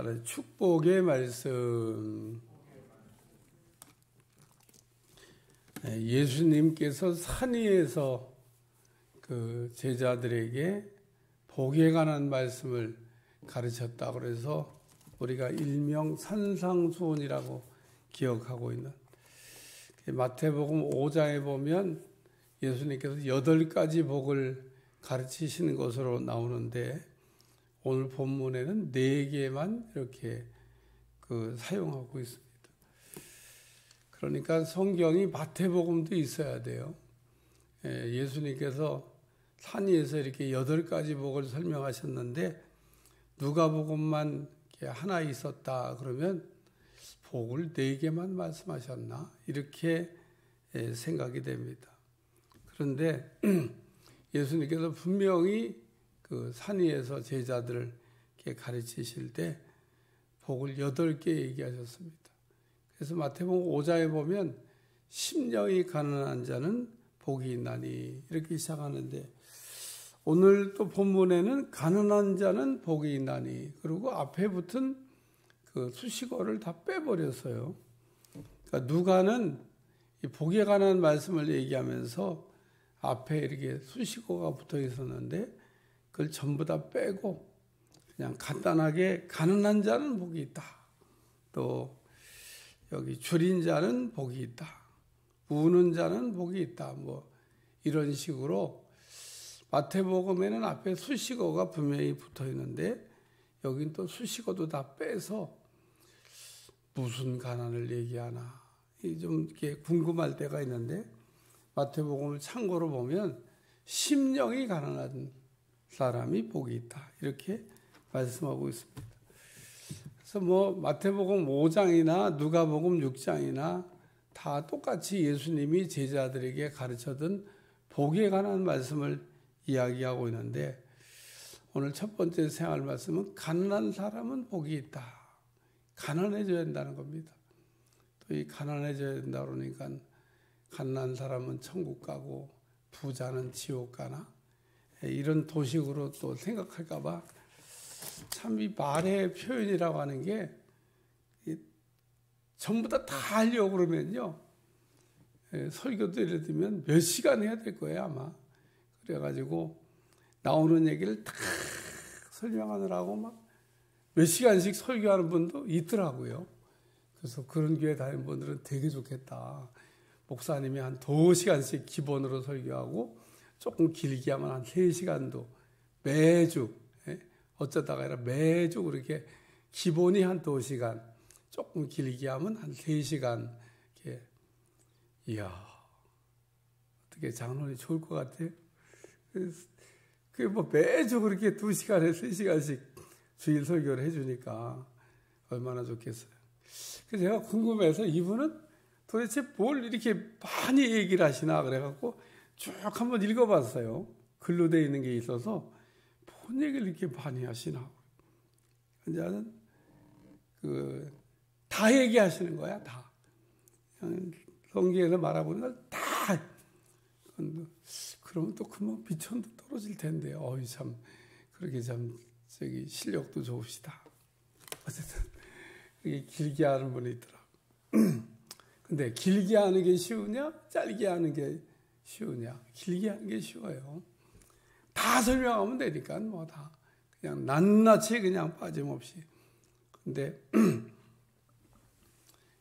따라 축복의 말씀. 예수님께서 산 위에서 그 제자들에게 복에 관한 말씀을 가르쳤다 그래서 우리가 일명 산상수훈이라고 기억하고 있는, 마태복음 5장에 보면 예수님께서 8가지 복을 가르치시는 것으로 나오는데 오늘 본문에는 4개만 이렇게 사용하고 있습니다. 그러니까 성경이 마태복음도 있어야 돼요. 예수님께서 산 위에서 이렇게 8가지 복을 설명하셨는데 누가복음만 하나 있었다 그러면 복을 4개만 말씀하셨나 이렇게 생각이 됩니다. 그런데 예수님께서 분명히 그 산 위에서 제자들을 가르치실 때 복을 8개 얘기하셨습니다. 그래서 마태복음 5장에 보면 심령이 가난한 자는 복이 있나니 이렇게 시작하는데 오늘 또 본문에는 가난한 자는 복이 있나니 그리고 앞에 붙은 그 수식어를 다 빼버렸어요. 그러니까 누가는 이 복에 관한 말씀을 얘기하면서 앞에 이렇게 수식어가 붙어 있었는데 그걸 전부 다 빼고 그냥 간단하게 가난한 자는 복이 있다. 또 여기 줄인 자는 복이 있다. 우는 자는 복이 있다. 뭐 이런 식으로 마태복음에는 앞에 수식어가 분명히 붙어 있는데 여긴 또 수식어도 다 빼서 무슨 가난을 얘기하나 좀 이렇게 궁금할 때가 있는데 마태복음을 참고로 보면 심령이 가난한 사람이 복이 있다 이렇게 말씀하고 있습니다. 그래서 뭐 마태복음 5장이나 누가복음 6장이나 다 똑같이 예수님이 제자들에게 가르쳐준 복에 관한 말씀을 이야기하고 있는데 오늘 첫 번째 생활 말씀은 가난한 사람은 복이 있다. 가난해져야 된다는 겁니다. 또 이 가난해져야 된다 그러니까 가난한 사람은 천국 가고 부자는 지옥 가나 이런 도식으로 또 생각할까 봐 참 이 말의 표현이라고 하는 게 전부 다 하려고 그러면요. 설교도 예를 들면 몇 시간 해야 될 거예요 아마. 그래가지고 나오는 얘기를 다 설명하느라고 막 몇 시간씩 설교하는 분도 있더라고요. 그래서 그런 교회 다니는 분들은 되게 좋겠다. 목사님이 한 2시간씩 기본으로 설교하고 조금 길게 하면 한 3시간도 매주, 어쩌다가 아니라 매주 그렇게 기본이 한 2시간, 조금 길게 하면 한 3시간. 이렇게. 이야, 어떻게 장로님 좋을 것 같아요? 그게 뭐 매주 그렇게 2시간에 3시간씩 주일 설교를 해주니까 얼마나 좋겠어요. 그래서 제가 궁금해서 이분은 도대체 뭘 이렇게 많이 얘기를 하시나 그래갖고 쭉 한번 읽어봤어요. 글로 되어 있는 게 있어서 뭔 얘기를 이렇게 많이 하시나. 이제는 다 얘기하시는 거야, 다. 성경에서 말하고는 걸 다. 그러면 또 금방 비천도 떨어질 텐데, 참, 그렇게 참, 실력도 좋으시다. 어쨌든, 길게 하는 분이 있더라고. 근데 길게 하는 게 쉬우냐? 짧게 하는 게 쉬우냐? 길게 하는 게 쉬워요. 다 설명하면 되니까, 뭐 다. 그냥 낱낱이 그냥 빠짐없이. 근데,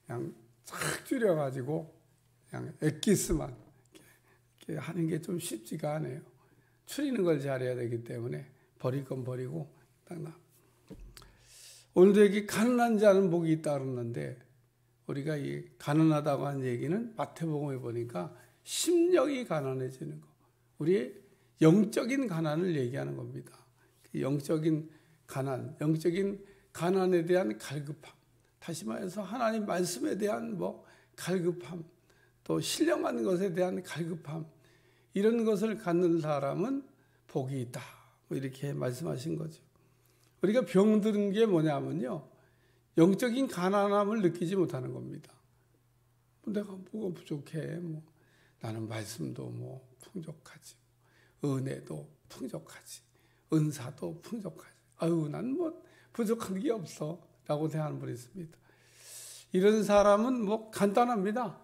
그냥 쫙 줄여가지고, 그냥 엑기스만 이렇게 하는 게 좀 쉽지가 않아요. 추리는 걸 잘해야 되기 때문에 버릴 건 버리고, 딱 나. 오늘도 여기 가난한 자는 복이 있다 그러는데, 우리가 이 가난하다고 한 얘기는 마태복음에 보니까 심령이 가난해지는 거. 우리의 영적인 가난을 얘기하는 겁니다. 영적인 가난, 영적인 가난에 대한 갈급함. 다시 말해서 하나님 말씀에 대한 갈급함, 또 신령한 것에 대한 갈급함, 이런 것을 갖는 사람은 복이 있다. 이렇게 말씀하신 거죠. 우리가 병드는 게 뭐냐면요. 영적인 가난함을 느끼지 못하는 겁니다. 내가 뭐가 부족해. 나는 말씀도 풍족하지. 은혜도 풍족하지. 은사도 풍족하지. 난 부족한 게 없어 라고 생각하는 분이 있습니다. 이런 사람은 뭐 간단합니다.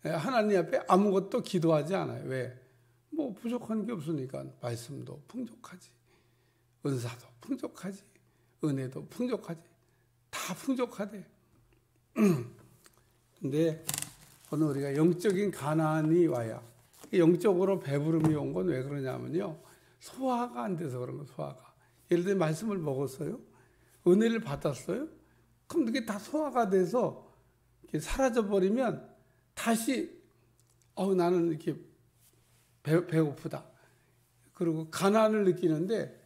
하나님 앞에 아무것도 기도하지 않아요. 왜? 뭐 부족한 게 없으니까. 말씀도 풍족하지, 은사도 풍족하지, 은혜도 풍족하지, 다 풍족하대. 근데 오늘 우리가 영적인 가난이 와야, 영적으로 배부름이 온 건 왜 그러냐면요, 소화가 안 돼서 그런 거. 소화가, 예를 들어 말씀을 먹었어요, 은혜를 받았어요, 그럼 그게 다 소화가 돼서 사라져 버리면 다시 나는 이렇게 배고프다, 그리고 가난을 느끼는데,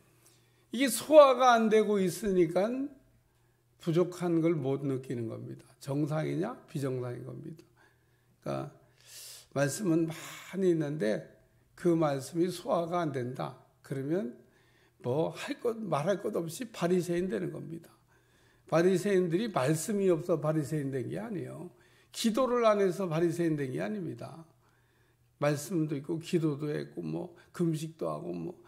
이게 소화가 안 되고 있으니까 부족한 걸 못 느끼는 겁니다. 정상이냐 비정상인 겁니다. 그러니까 말씀은 많이 있는데 그 말씀이 소화가 안 된다, 그러면 뭐 할 것 말할 것 없이 바리새인 되는 겁니다. 바리새인들이 말씀이 없어 바리새인 된 게 아니에요. 기도를 안 해서 바리새인 된 게 아닙니다. 말씀도 있고 기도도 했고 뭐 금식도 하고 뭐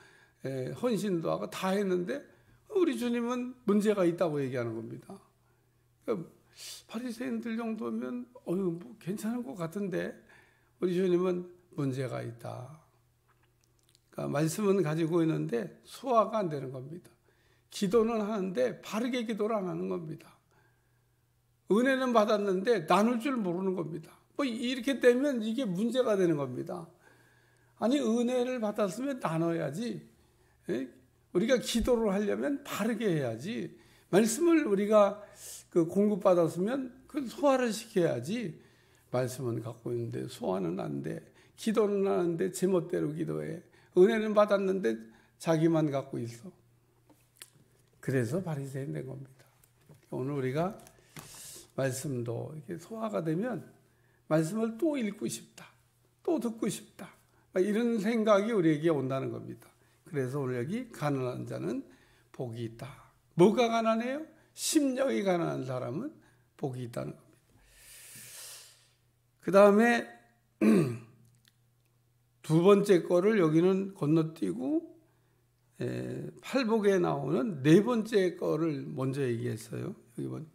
헌신도 하고 다 했는데 우리 주님은 문제가 있다고 얘기하는 겁니다. 그러니까 바리새인들 정도면 뭐 괜찮은 것 같은데 우리 주님은 문제가 있다. 그러니까 말씀은 가지고 있는데 소화가 안 되는 겁니다. 기도는 하는데 바르게 기도를 안 하는 겁니다. 은혜는 받았는데 나눌 줄 모르는 겁니다. 뭐 이렇게 되면 이게 문제가 되는 겁니다. 아니, 은혜를 받았으면 나눠야지. 우리가 기도를 하려면 바르게 해야지. 말씀을 우리가 공급받았으면 그 소화를 시켜야지. 말씀은 갖고 있는데 소화는 안 돼. 기도는 하는데 제멋대로 기도해. 은혜는 받았는데 자기만 갖고 있어. 그래서 바리새인 된 겁니다. 오늘 우리가 말씀도 이렇게 소화가 되면 말씀을 또 읽고 싶다, 또 듣고 싶다, 이런 생각이 우리에게 온다는 겁니다. 그래서 오늘 여기 가난한 자는 복이 있다. 뭐가 가난해요? 심령이 가난한 사람은 복이 있다는 겁니다. 그 다음에 두 번째 거를 여기는 건너뛰고 팔복에 나오는 네 번째 거를 먼저 얘기했어요. 여기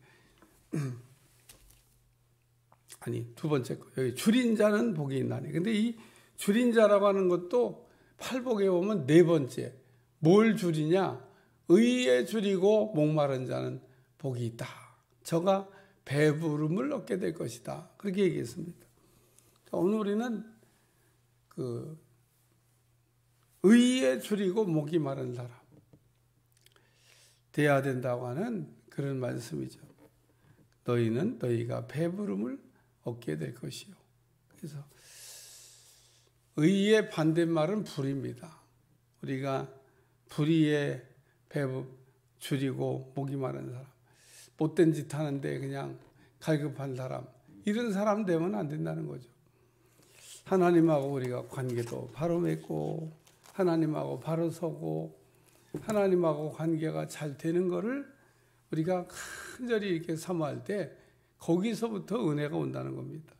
아니, 두 번째 거. 여기 줄인 자는 복이 있나니. 근데 이 줄인 자라고 하는 것도 팔복에 보면 네 번째. 뭘 줄이냐? 의에 줄이고 목마른 자는 복이 있다. 저가 배부름을 얻게 될 것이다. 그렇게 얘기했습니다. 오늘 우리는 의에 줄이고 목이 마른 사람 돼야 된다고 하는 그런 말씀이죠. 너희가 배부름을 얻게 될 것이요. 그래서 의의 반대말은 불입니다. 우리가 불의에 줄이고 목이 마른 사람, 못된 짓 하는데 그냥 갈급한 사람, 이런 사람 되면 안 된다는 거죠. 하나님하고 우리가 관계도 바로 맺고 하나님하고 바로 서고 하나님하고 관계가 잘 되는 거를 우리가 간절히 이렇게 사모할 때 거기서부터 은혜가 온다는 겁니다.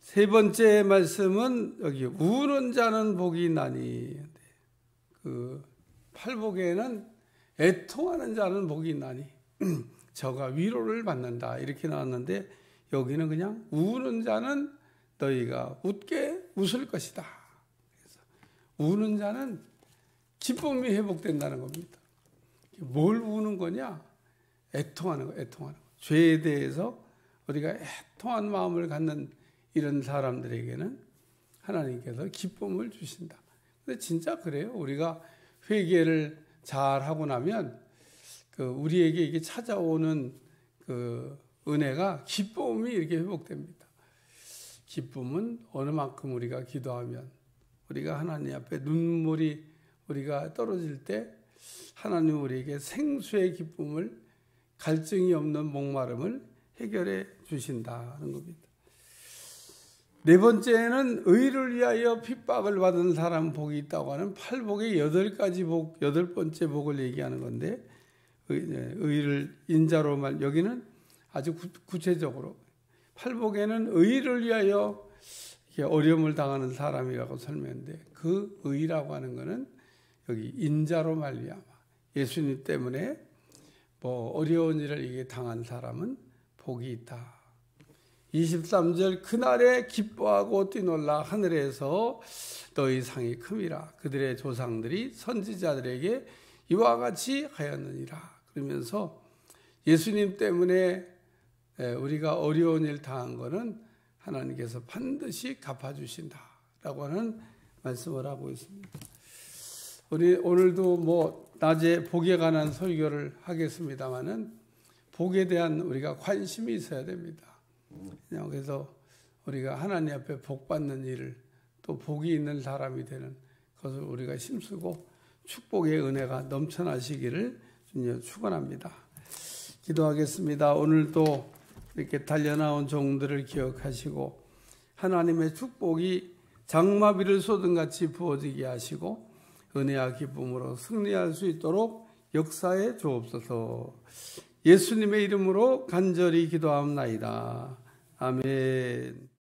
세 번째 말씀은 여기 우는 자는 복이 있나니, 팔복에는 애통하는 자는 복이 있나니 저가 위로를 받는다 이렇게 나왔는데 여기는 그냥 우는 자는 너희가 웃을 것이다. 그래서 우는 자는 기쁨이 회복된다는 겁니다. 뭘 우는 거냐? 애통하는 거, 애통하는 거. 죄에 대해서 우리가 애통한 마음을 갖는 이런 사람들에게는 하나님께서 기쁨을 주신다. 근데 진짜 그래요. 우리가 회개를 잘 하고 나면 우리에게 이게 찾아오는 은혜가 기쁨이 이렇게 회복됩니다. 기쁨은 어느 만큼 우리가 기도하면 우리가 하나님 앞에 눈물이 우리가 떨어질 때 하나님 우리에게 생수의 기쁨을, 갈증이 없는 목마름을 해결해 주신다는 겁니다. 네 번째는 의를 위하여 핍박을 받은 사람 복이 있다고 하는 팔복의 여덟 번째 복을 얘기하는 건데, 의를 인자로 여기는 아주 구체적으로 팔복에는 의를 위하여 어려움을 당하는 사람이라고 설명했는데, 그 의라고 하는 것은 여기 인자로 말미암아 예수님 때문에 어려운 일을 이게 당한 사람은 복이 있다. 23절 그날에 기뻐하고 뛰놀라 하늘에서 너희 상이 큼이라 그들의 조상들이 선지자들에게 이와 같이 하였느니라. 그러면서 예수님 때문에 우리가 어려운 일 당한 거는 하나님께서 반드시 갚아주신다라고 하는 말씀을 하고 있습니다. 우리 오늘도 낮에 복에 관한 설교를 하겠습니다마는 복에 대한 우리가 관심이 있어야 됩니다. 그래서 우리가 하나님 앞에 복 받는 일을 또 복이 있는 사람이 되는 것을 우리가 힘쓰고 축복의 은혜가 넘쳐나시기를 주님 축원합니다. 기도하겠습니다. 오늘도 이렇게 달려나온 종들을 기억하시고 하나님의 축복이 장마비를 쏟음같이 부어지게 하시고 은혜와 기쁨으로 승리할 수 있도록 역사에 주옵소서. 예수님의 이름으로 간절히 기도하옵나이다. 아멘.